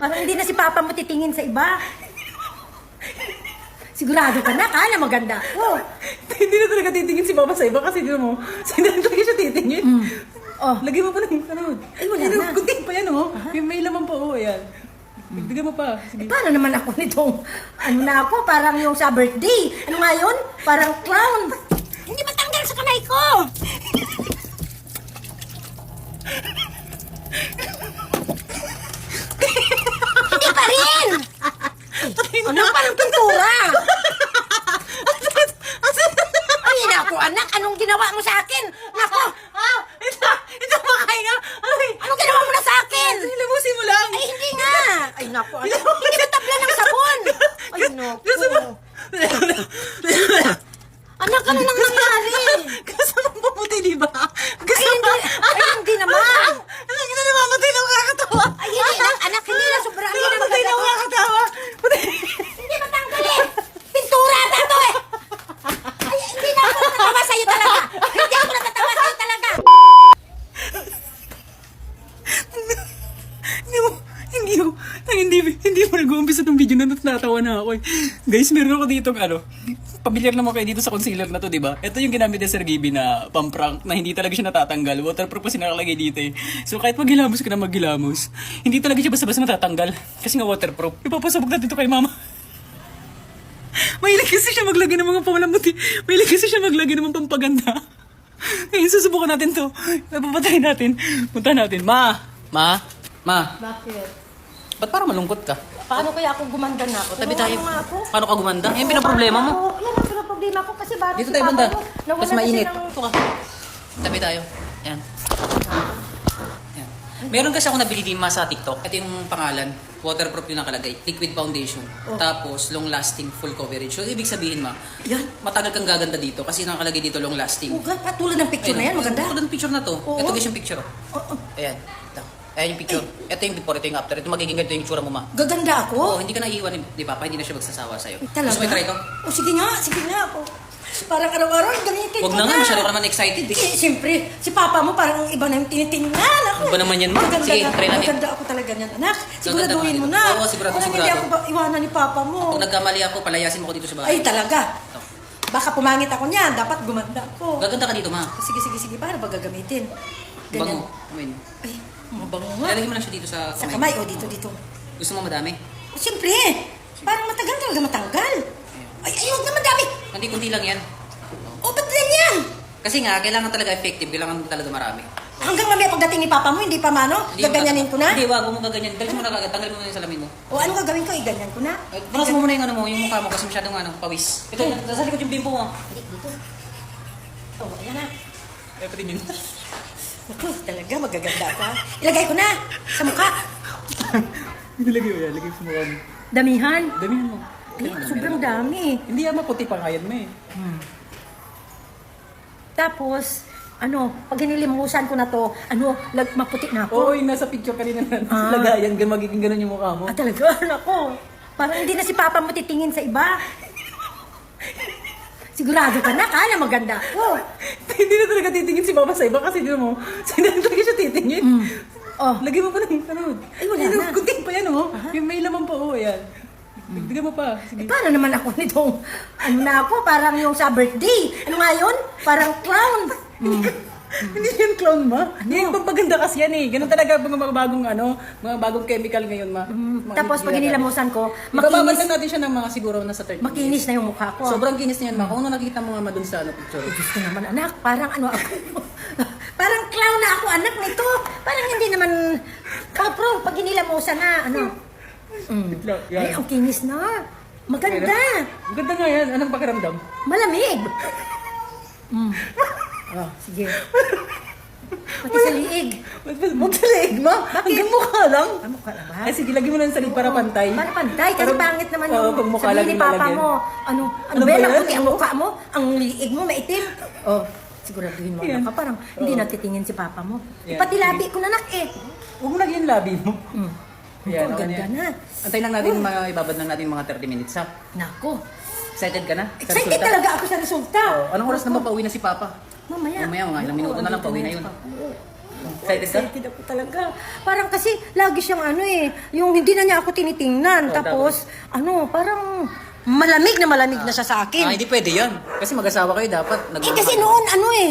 Parang hindi na si Papa mo titingin sa iba. Sigurado ka na maganda. Oh. Hindi na talaga titingin si Papa sa iba kasi di mo, hindi na talaga siya titingin. Oh. Lagyan mo pa ng ano. Ay, wala na. Kunting pa yan, oh. May laman pa, oh. Ayan. Bigyan mo pa. Sige. Paano naman ako nitong, ano na ako, parang yung sa birthday. Ano nga yun? Parang clown. Hindi matanggal sa kamay ko. Hindi pa rin. Ano parang pintura? Ay, naku anak, anong ginawa mo sa akin? Naku, Ito makahinga. Ay, anong ginawa mo na sa akin? Labusin mo lang. Ay, hindi nga. Ay, naku, anak, hindi ka tabla ng sabon. Ay, naku. Anak, ano nang nangyari? Gusto mong pumuti, di ba? Ay, hindi. Ay, hindi naman. Anak, ina namamatay na makakatawa. Ay, hindi lang, anak, hindi na sobra. Hindi na Namamatay na makakatawa. Hindi matanggalin. Pintura na to eh. Ay, hindi na ako natatawa sa'yo talaga. Hindi ako natatawa sa'yo talaga. Hindi mo nag-uumpisa itong video na natatawa na ako eh. Guys, meron ako dito pamilyar naman kayo dito sa concealer na to, di ba? Ito yung ginamit ni Sir Gibby na pamprank na hindi talaga siya natatanggal. Waterproof kasi nakalagay dito eh. So kahit maghilamos ka na maghilamos, hindi talaga siya basta-basta matatanggal. Kasi nga waterproof. Ipapasabog natin ito kay mama. Mahilig kasi siya maglagay ng mga pamalamuti. Mahilig kasi siya maglagay ng mga pampaganda. Ngayon susubukan natin to. Napapatayin natin. Punta natin. Ma! Bakit? Ba't parang malungkot ka? Paano kaya ako gumanda na ako? Tabi tayo. Ano nga ako? Paano ka gumanda? Yan pinaproblema mo. Oo, yan ang pinaproblema ko kasi bakit Dito si tayo Papa banda. mo, nawala Mas kasi mainit. ng- Ito ka. Tabi tayo. Yan. Yan. Meron kasi ako nabili din sa TikTok. Ito yung pangalan. Waterproof yung nakalagay. Liquid foundation. Tapos long lasting full coverage. So ibig sabihin Yan. matagal kang gaganda dito kasi nakalagay dito long lasting. Ugat, katulad ng picture na yan, maganda. Tulad ng picture na to. Oo. Ito guys yung picture. Oo. Ayan. Ito. Ayan yung picture. Ito yung before, ito yung after. Ito magiging ganito yung itsura mo, ma. Gaganda ako. Oo, hindi ka naiiwan ni Papa. Hindi na siya magsasawa sa'yo. Talaga? Gusto mo i-try ito? O sige nga ako. Parang araw-araw gamitin Huwag ko na nga, masyado ka naman excited eh. Siyempre, si Papa mo parang iba na yung tinitingnan. Ako. Iba naman yan, ma. Maganda Sige, na- try natin. Maganda ako talaga niyan, anak. Siguraduhin mo dito. na. Oo, sigurado, Parang sigurado. hindi ako iwanan ni Papa mo. Pag nagkamali ako, palayasin mo ko dito sa bahay. Ay, talaga. Ito. Baka pumangit ako niyan. Dapat gumanda ako. Gaganda ka dito, ma. Sige. Paano ba gagamitin? Bango. Amin. Ay, mabango nga. Lalagyan mo lang siya dito sa Sa kamay. kamay o dito. Gusto mo madami? Siyempre, parang matagal talaga matanggal. Ay, huwag na madami. Hindi, kunti lang yan. O, ba't yan? Kasi nga, kailangan talaga effective. Kailangan talaga marami. Hanggang mamaya pagdating ni Papa mo, hindi pa mano? Gaganyanin ko na? Hindi, wag mo gaganyan. Galis mo na kagad. Tanggalin mo na yung salamin mo. O, ano gagawin ko? Iganyan ko na? Punasan mo muna yung ano mo, yung mukha mo kasi masyadong pawis. Ito, nasa likod yung bimbo mo. Dito. O, ayan na. Eh, pati din. Naku, talaga magaganda ka. Ilagay ko na sa mukha. Ilagay mo yan, lagay sa mukha mo. Damihan. Damihan mo. Ay, sobrang dami. Hindi yan maputi pa ngayon mo eh. Tapos, pag hinilimusan ko na to, maputi na Oo, ako. yung nasa picture kanina na Ah. lagayan, magiging ganun yung mukha mo. Talaga, nako. Parang hindi na si Papa mo titingin sa iba. Sigurado ka na maganda ako. Hindi na talaga titingin si Papa sa iba kasi di mo, hindi na talaga siya titingin. Oh, Lagyan mo pa ng ano. Ay, wala na. Kunting pa yan, oh. May laman pa, oh, ayan. Bigyan mo pa. Sige. paano naman ako nitong, na ako, parang yung sa birthday. Ano nga yun? Parang clown. Hindi yan clown, ma. Yung pampaganda kasi yan eh. Ganun talaga mga bagong mga bagong chemical ngayon, ma. Mga Tapos pag hindi yan. hinilamusan ko, Ibababad makinis, lang natin siya ng mga siguro nasa 30 makinis na yung mukha ko. Sobrang kinis niyan, ma. Kung ano nakikita mo nga ma dun sa picture. Gusto naman anak, parang ako. Parang clown na ako anak nito. Parang hindi naman kapro pag hinilamusan na Yan. Ay, ang kinis na. Maganda. Ganda nga yan. Anong pakiramdam? Malamig. Sige. Pati sa liig. Huwag sa leeg, ma. Hanggang mukha lang. Ano ka na ba? Ay, sige, lagyan mo lang sa leeg para pantay. Para pantay, kasi Para- pangit naman Oo, yung pag mukha sabihin lang ni yung Papa lalagyan. mo. Ano Ano ba ba yan? yan? Puti ang mukha mo, ang liig mo maitim. Oh, siguraduhin mo Yan. ka. Parang hindi natitingin si Papa mo. Yan. Pati labi ko na nak eh. Huwag mo lagyan yung labi mo. Ang ganda yan. na. Antayin lang natin, ibabad lang natin mga 30 minutes, ha? Nako. Excited ka na? Sa Excited resulta? talaga ako sa resulta. Oh, anong oras na ba pauwi na si Papa? Mamaya. Mamaya, mga ilang minuto na lang, pauwi na yun. Oo. Excited ka? Excited ako talaga. Parang kasi lagi siyang ano eh, yung hindi na niya ako tinitingnan. Oh, Tapos, parang malamig na siya sa akin. Hindi pwede yan. Kasi mag-asawa kayo dapat. Kasi noon,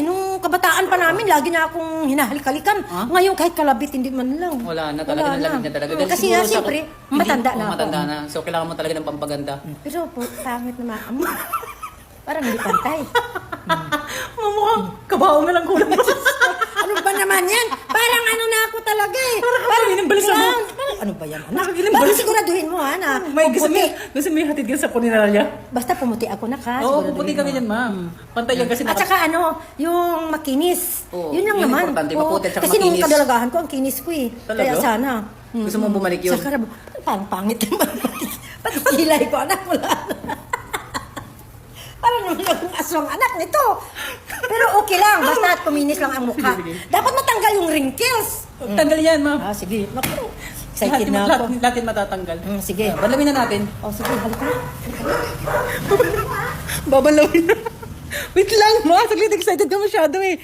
nung kabataan pa namin, lagi niya akong hinahalik-halikan. Ngayon, kahit kalabit, hindi man lang. Wala na talaga, nalamig na talaga. Dahil Kasi siguro nga, sa- siyempre, matanda na ako. Matanda na. So, kailangan mo talaga ng pampaganda. Pero po, pangit naman. Parang hindi pantay. Mamukhang kabaho na lang kulang mo. Ano ba naman yan? Parang ano na ako talaga eh. Parang inimbalisa mo. Ano ba yan? Nakakagiling Bakit balisa. siguraduhin mo ha na May gusto pumuti. may hatid ka sa puninarya? Basta pumuti ako na ka. Oo, siguraduhin puputi ka mo. ganyan, ma'am. Pantay yan kasi At saka yung makinis. Oo, Yun lang yun naman. importante, Oo, maputi at saka kasi nung makinis. kadalagahan ko, ang kinis ko eh. Talaga? Kaya sana. Gusto mong bumalik yun? Sa karab. Parang pangit naman. Pati kilay ko, anak, wala na. Parang naman akong aswang anak nito. Pero okay lang, basta kuminis lang ang mukha. Sige. Dapat matanggal yung wrinkles. Tanggal yan, ma'am. Sige. Naku, excited na ako. Lahat matatanggal. Sige. Balamin na natin. Sige, halika na. Babalawin na. Wait lang, ma. Saglit, excited ka masyado eh.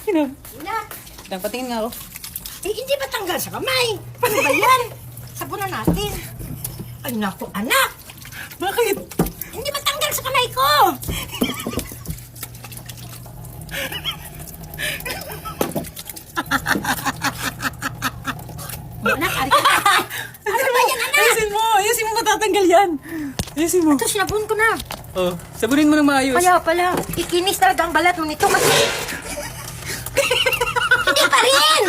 Anak, Patingin nga ako. hindi ba tanggal sa kamay? Ano ba yan? Sabunan natin. Ay, naku, anak. Bakit? Hindi ba tanggal sa kamay ko? Anak, halika. Ano ba yan, anak? Ayusin mo matatanggal yan. Ayusin mo. Ito, sinabun ko na. Oh, sabunin mo ng maayos. Kaya pala, ikinis talaga ang balat mo nito kasi... Hindi pa rin!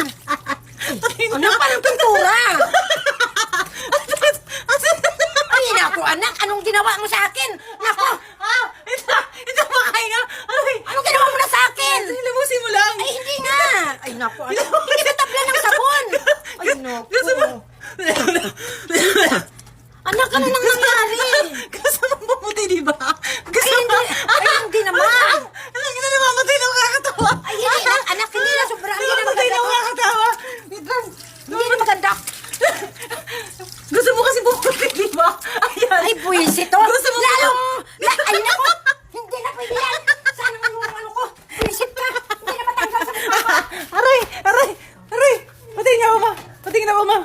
Ano pa ng pintura? Ay, naku, anak, anong ginawa mo sa akin? Naku, Ito makahinga. Ay, anong ginawa mo na sa akin? lamusin mo lang. Ay, hindi nga. Ay, naku, anak, hindi ba tabla ng sabon? Ay, naku. Gusto mo? Anak, ano nang nangyari? Gusto mo pumuti, di ba? Gusto Ay, mo? hindi. Ay, hindi naman. Alam ka na namamatay na makakatawa. Ay, hindi na. Anak, hindi na. Sobrang hindi na Namamatay na maganda. makakatawa. Wait lang. Hindi na maganda. Gusto mo kasi pumuti, di ba? Ayan. Ay, buwisit to. Gusto mo Lalong, ay, naku. Hindi na pwede yan. Sana nga yung ano ko. Buwisit ka. Hindi na matanggal sa mukha ko. Aray! Aray! Aray! Patingin ako, ma. Patingin ako, ma.